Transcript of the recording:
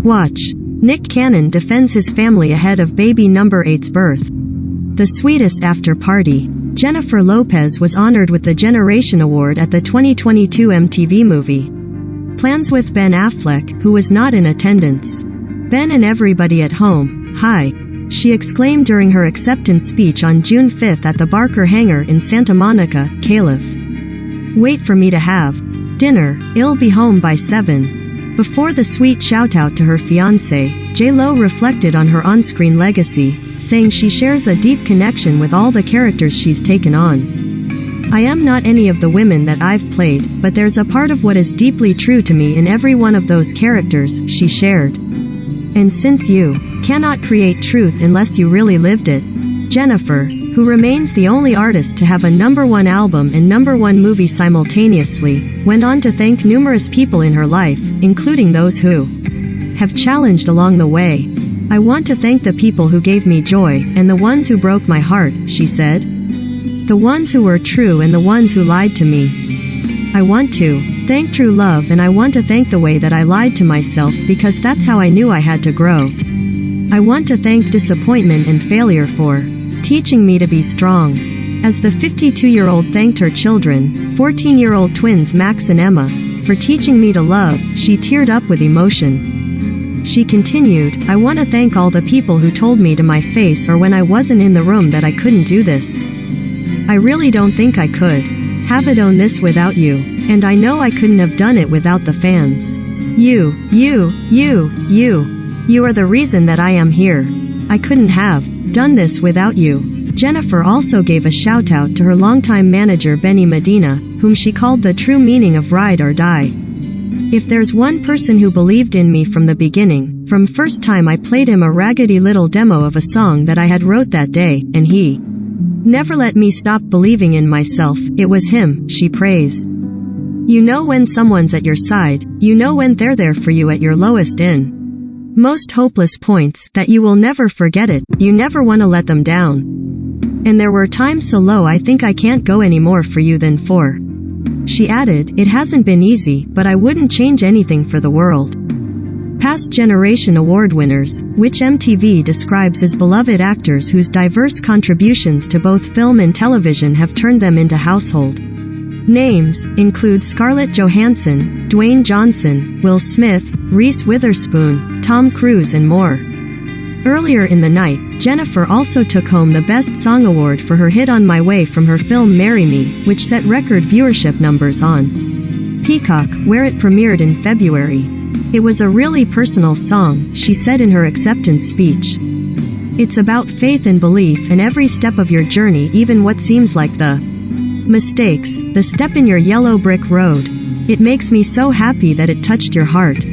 Watch. Nick Cannon defends his family ahead of baby number 8's birth. The sweetest after party. Jennifer Lopez was honored with the Generation Award at the 2022 MTV Movie. Plans with Ben Affleck, who was not in attendance. Ben and everybody at home, hi, she exclaimed during her acceptance speech on June 5 at the Barker Hangar in Santa Monica, Calif. Wait for me to have dinner, I'll be home by 7. Before the sweet shoutout to her fiancé, J.Lo reflected on her on-screen legacy, saying she shares a deep connection with all the characters she's taken on. I am not any of the women that I've played, but there's a part of what is deeply true to me in every one of those characters, she shared. And since you cannot create truth unless you really lived it, Jennifer, who remains the only artist to have a #1 album and #1 movie simultaneously, went on to thank numerous people in her life, including those who have challenged along the way. I want to thank the people who gave me joy, and the ones who broke my heart, she said. The ones who were true and the ones who lied to me. I want to thank true love, and I want to thank the way that I lied to myself, because that's how I knew I had to grow. I want to thank disappointment and failure for teaching me to be strong. As the 52-year-old thanked her children, 14-year-old twins Max and Emma, for teaching me to love, she teared up with emotion. She continued, I want to thank all the people who told me to my face or when I wasn't in the room that I couldn't do this. I really don't think I could have it on this without you, and I know I couldn't have done it without the fans. You are the reason that I am here. I couldn't have done this without you. Jennifer also gave a shout out to her longtime manager Benny Medina, whom she called the true meaning of ride or die. If there's one person who believed in me from the beginning, from first time I played him a raggedy little demo of a song that I had wrote that day, and he never let me stop believing in myself, it was him, she praised. You know when someone's at your side, you know when they're there for you at your lowest in most hopeless points, that you will never forget it, you never want to let them down. And there were times so low I think I can't go any more for you than for. She added, it hasn't been easy, but I wouldn't change anything for the world. Past Generation Award winners, which MTV describes as beloved actors whose diverse contributions to both film and television have turned them into household names, include Scarlett Johansson, Dwayne Johnson, Will Smith, Reese Witherspoon, Tom Cruise and more. Earlier in the night, Jennifer also took home the Best Song Award for her hit On My Way from her film Marry Me, which set record viewership numbers on Peacock, where it premiered in February. It was a really personal song, she said in her acceptance speech. It's about faith and belief in every step of your journey, even what seems like the mistakes, the step in your yellow brick road. It makes me so happy that it touched your heart.